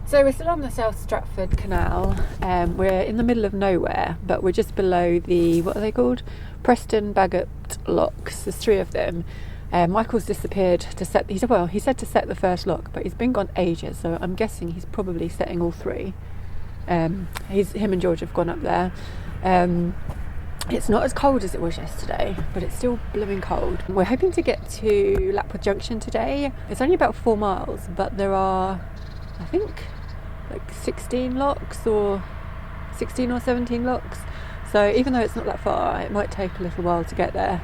So we're still on the South Stratford Canal. We're in the middle of nowhere, but we're just below the, what are they called? Preston Bagot locks. There's 3 of them. Michael's disappeared to set, he said to set the first lock, but he's been gone ages, so I'm guessing he's probably setting all 3. Him and George have gone up there. It's not as cold as it was yesterday, but it's still blooming cold. We're hoping to get to Lapworth Junction today. It's only about 4 miles, but there are, I think, like 16 locks or 16 or 17 locks. So even though it's not that far, it might take a little while to get there.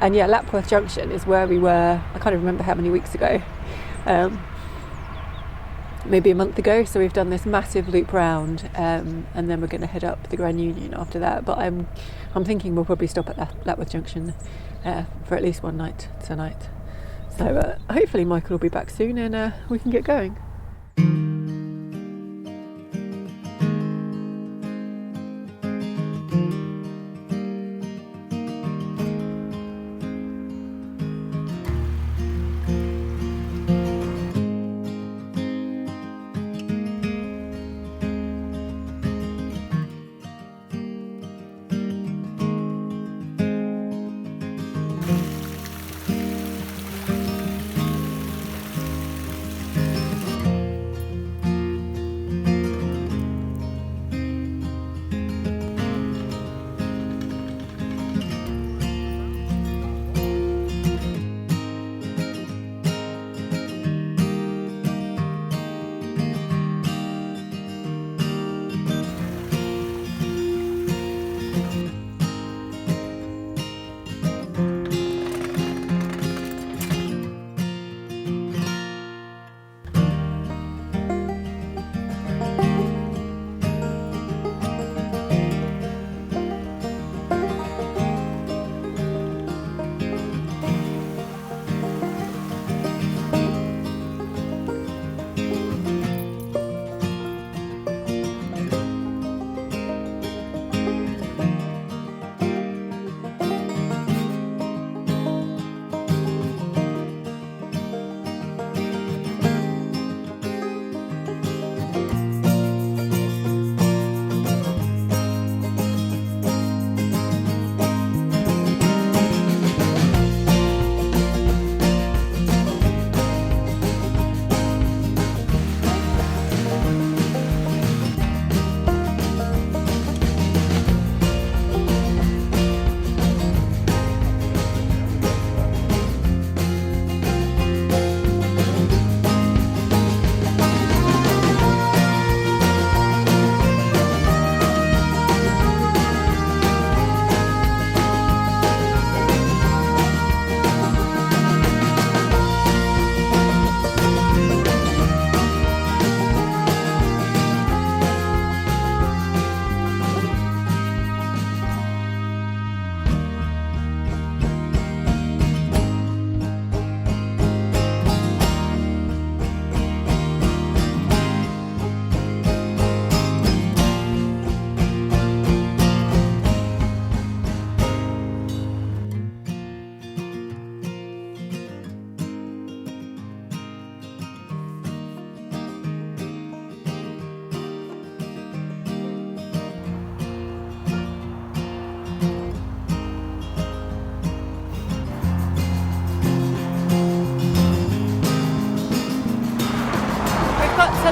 And yeah, Lapworth Junction is where we were, I can't even remember how many weeks ago. Maybe a month ago. So we've done this massive loop round, and then we're going to head up the Grand Union after that. But I'm thinking we'll probably stop at Lapworth Junction for at least one night tonight. So hopefully Michael will be back soon and we can get going.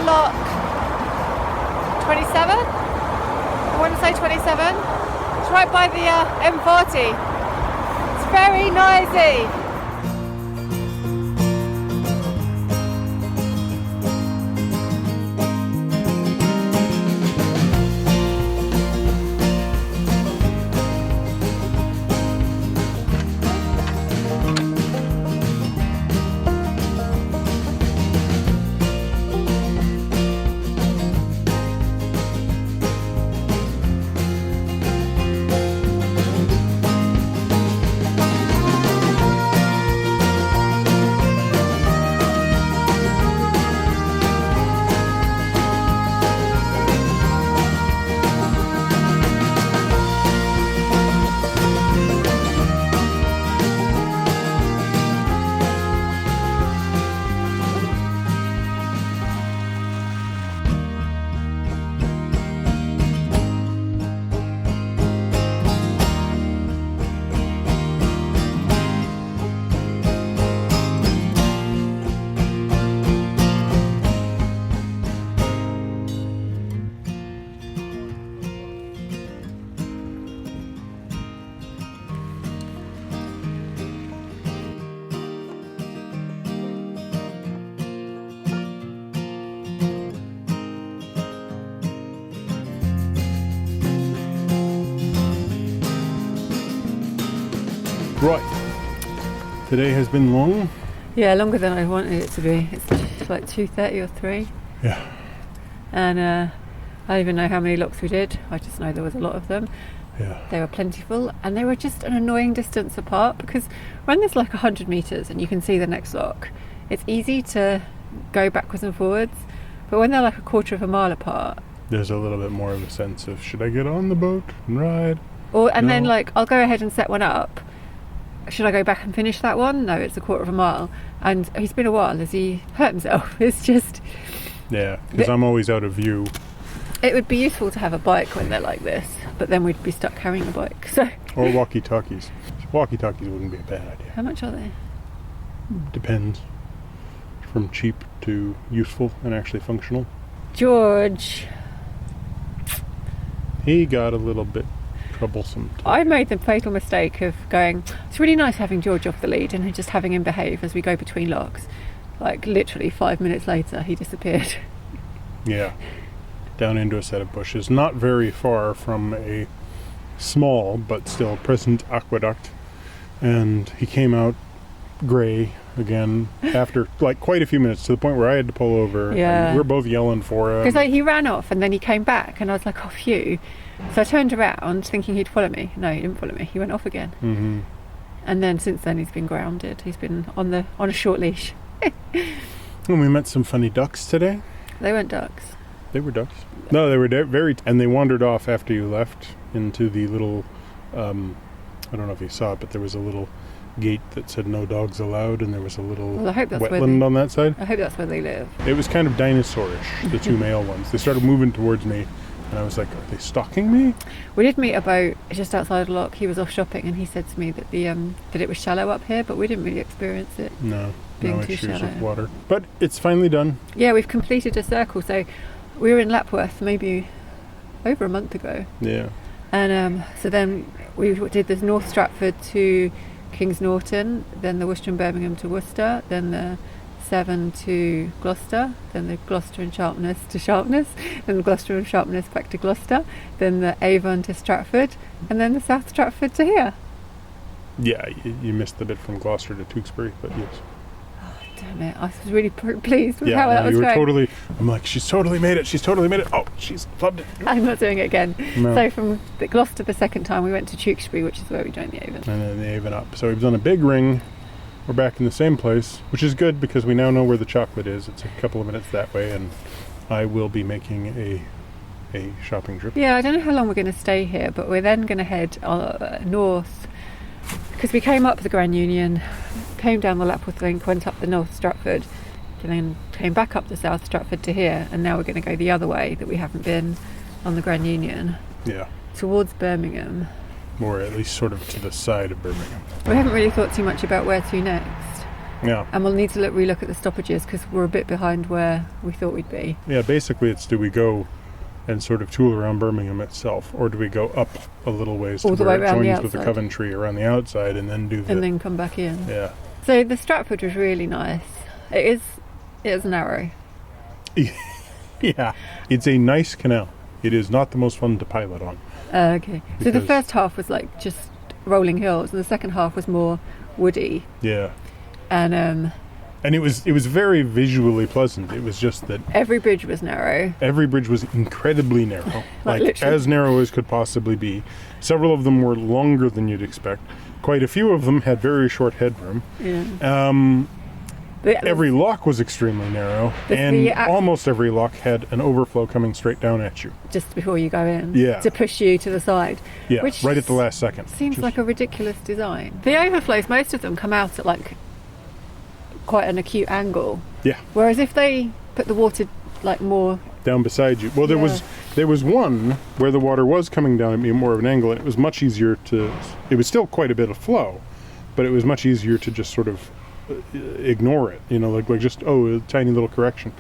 Lock 27, I want to say 27, it's right by the M40, it's very noisy. Right. Today has been long. Yeah, longer than I wanted it to be. It's like 2:30 or 3. Yeah. And I don't even know how many locks we did. I just know there was a lot of them. Yeah. They were plentiful, and they were just an annoying distance apart, because when there's like 100 metres and you can see the next lock, it's easy to go backwards and forwards. But when they're like a quarter of a mile apart, there's a little bit more of a sense of, should I get on the boat and ride? Then like, I'll go ahead and set one up. Should I go back and finish that one? No, it's a quarter of a mile. And he's been a while. Has he hurt himself? It's just... Yeah, because I'm always out of view. It would be useful to have a bike when they're like this, but then we'd be stuck carrying a bike. So. Or walkie-talkies. Walkie-talkies wouldn't be a bad idea. How much are they? Depends. From cheap to useful and actually functional. George. He got a little bit troublesome. I made the fatal mistake of going, it's really nice having George off the lead and just having him behave as we go between locks. Like literally 5 minutes later, he disappeared. Yeah. Down into a set of bushes, not very far from a small but still present aqueduct, and he came out grey again after like quite a few minutes, to the point where I had to pull over. Yeah, and we were both yelling for him, because like, he ran off and then he came back and I was like, oh phew. So I turned around thinking he'd follow me. No, he didn't follow me, he went off again. Mm-hmm. And then since then he's been grounded. He's been on a short leash. And we met some funny ducks today. They weren't ducks. They were ducks. No, they were and they wandered off after you left into the little, I don't know if you saw it, but there was a little gate that said no dogs allowed, and there was a little wetland on that side. I hope that's where they live. It was kind of dinosaurish, the two male ones. They started moving towards me, and I was like, are they stalking me? We did meet a boat just outside the lock. He was off shopping, and he said to me that that it was shallow up here, but we didn't really experience it. No issues shallow with water. But it's finally done. Yeah, we've completed a circle, so we were in Lapworth maybe over a month ago. Yeah. And so then we did this North Stratford to Kings Norton, then the Worcester and Birmingham to Worcester, then the Severn to Gloucester, then the Gloucester and Sharpness to Sharpness, then the Gloucester and Sharpness back to Gloucester, then the Avon to Stratford, and then the South Stratford to here. Yeah, you missed the bit from Gloucester to Tewkesbury, but yes. Damn it, I was really pleased with how that was going. I'm like, she's totally made it. Oh, she's plugged it. I'm not doing it again. No. So from the Gloucester the second time, we went to Tewkesbury, which is where we joined the Avon. And then the Avon up. So we've done a big ring. We're back in the same place, which is good because we now know where the chocolate is. It's a couple of minutes that way, and I will be making a shopping trip. Yeah, I don't know how long we're going to stay here, but we're then going to head north, because we came up the Grand Union, came down the Lapworth Link, went up the North Stratford, and then came back up the South Stratford to here, and now we're going to go the other way that we haven't been on the Grand Union. Yeah. Towards Birmingham. Or at least sort of to the side of Birmingham. We haven't really thought too much about where to next. Yeah. And we'll need to relook at the stoppages, because we're a bit behind where we thought we'd be. Yeah, basically it's, do we go and sort of tool around Birmingham itself, or do we go up a little ways all to the where way it around joins with the Coventry around the outside, and then and then come back in? Yeah. So the Stratford was really nice. It is narrow. Yeah, it's a nice canal. It is not the most fun to pilot on. Okay. So the first half was like just rolling hills, and the second half was more woody. Yeah. And it was very visually pleasant. It was just that every bridge was narrow. Every bridge was incredibly narrow, like as narrow as could possibly be. Several of them were longer than you'd expect. Quite a few of them had very short headroom. Yeah. Every lock was extremely narrow, and almost every lock had an overflow coming straight down at you just before you go in. Yeah. To push you to the side. Yeah. Which right at the last second. Seems like a ridiculous design. The overflows, most of them come out at like quite an acute angle. Yeah. Whereas if they put the water like more down beside you. Well, there was one where the water was coming down at me more of an angle, and it was much easier to. It was still quite a bit of flow, but it was much easier to just sort of ignore it. You know, like just a tiny little correction.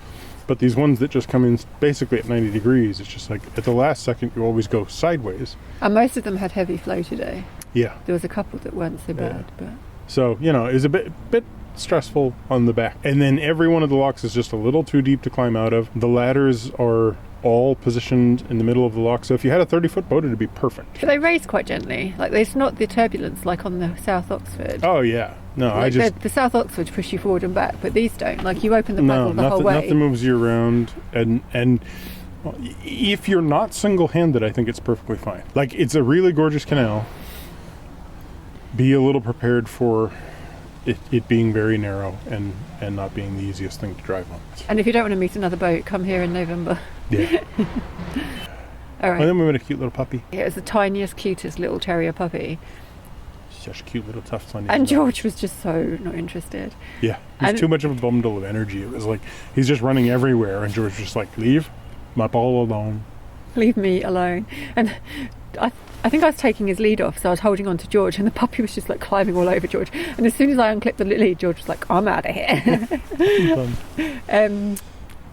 But these ones that just come in basically at 90 degrees, it's just like at the last second you always go sideways. And most of them had heavy flow today. Yeah. There was a couple that weren't so bad, but so it was a bit stressful on the back. And then every one of the locks is just a little too deep to climb out of. The ladders are all positioned in the middle of the lock. So if you had a 30-foot boat, it'd be perfect. But they raise quite gently. Like, there's not the turbulence like on the South Oxford. Oh yeah, no, Like the South Oxford push you forward and back, but these don't. Like, you open the paddle the whole way. Nothing moves you around, and if you're not single-handed, I think it's perfectly fine. Like, it's a really gorgeous canal. Be a little prepared for it being very narrow and not being the easiest thing to drive on. And if you don't want to meet another boat, come here in November. Yeah. All right. And then we met a cute little puppy. Yeah, it was the tiniest, cutest little terrier puppy. Such cute little tufts on his And nose. George was just so not interested. Yeah, he's too much of a bundle of energy. It was like he's just running everywhere, and George was just like, leave my ball alone. Leave me alone. And I think I was taking his lead off, so I was holding on to George, and the puppy was just like climbing all over George. And as soon as I unclipped the lead, George was like, I'm out of here.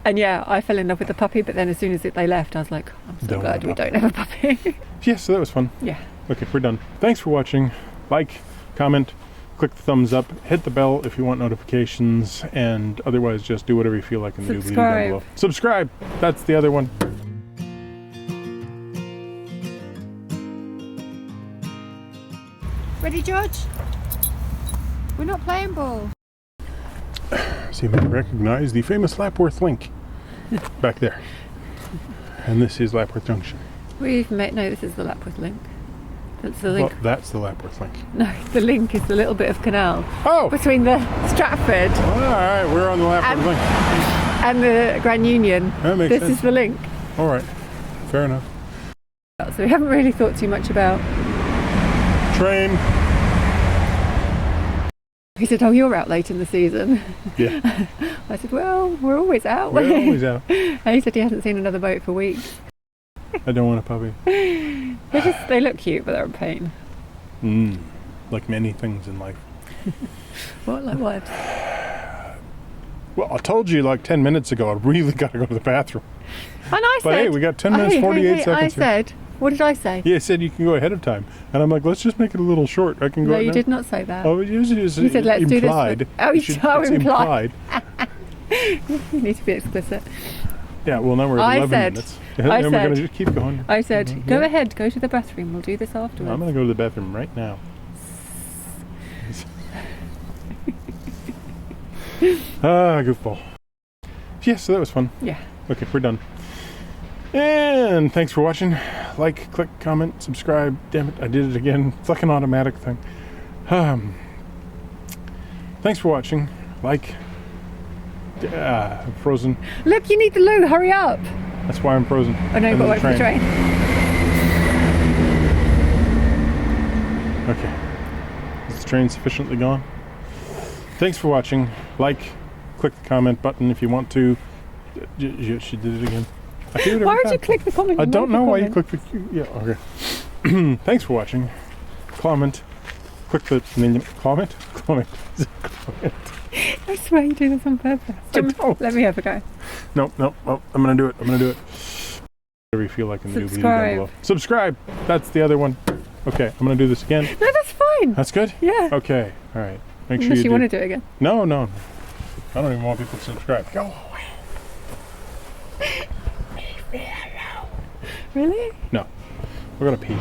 And yeah, I fell in love with the puppy, but then as soon as they left, I was like, I'm so glad we don't have a puppy. Yeah, so that was fun. Yeah. Okay, we're done. Thanks for watching. Like, comment, click the thumbs up, hit the bell if you want notifications, and otherwise just do whatever you feel like and do the down below. Subscribe! That's the other one. Ready, George? We're not playing ball. So you may recognize the famous Lapworth link back there. And this is Lapworth Junction. No, this is the Lapworth link. That's the link. Well, that's the Lapworth link. No, the link is the little bit of canal. Oh! Between the Stratford. Alright, we're on the Lapworth link. And the Grand Union. That makes sense. This is the link. Alright, fair enough. So we haven't really thought too much about... Train. He said, oh, you're out late in the season. Yeah. I said, well, we're always out. We're always out. And he said he hasn't seen another boat for weeks. I don't want a puppy. They look cute, but they're a pain. Like many things in life. What? Like what? Well, I told you like 10 minutes ago, I really got to go to the bathroom. And I said... But hey, we got 10 minutes, 48 seconds I said... What did I say? Yeah, I said you can go ahead of time. And I'm like, let's just make it a little short. I can go No, you now. did not say that. Oh, you said let's implied. do this. Oh, It's implied. You need to be explicit. Yeah, well, now we're at 11 minutes. And we're going to just keep going. I said, go ahead, go to the bathroom. We'll do this afterwards. I'm going to go to the bathroom right now. Goofball. Yeah, so that was fun. Yeah. Okay, we're done. And thanks for watching. Like, click, comment, subscribe. Damn it, I did it again. It's like an automatic thing. Thanks for watching. Like. I'm frozen. Look, you need the loo. Hurry up. That's why I'm frozen. Oh no, you've got to wait for the train. Okay. Is the train sufficiently gone? Thanks for watching. Like, click the comment button if you want to. She did it again. Why would you click the comment? I don't know why you clicked the... Yeah, okay. Thanks for watching. Comment. Click the... Comment? Comment. I swear you do this on purpose. Let me have a go. No, I'm going to do it. Whatever you feel like and do the down below. Subscribe. That's the other one. Okay, I'm going to do this again. No, that's fine. That's good? Yeah. Okay, all right. Make sure Unless you do. want to do it again. No. I don't even want people to subscribe. Go away. Really? No. We're going to pee.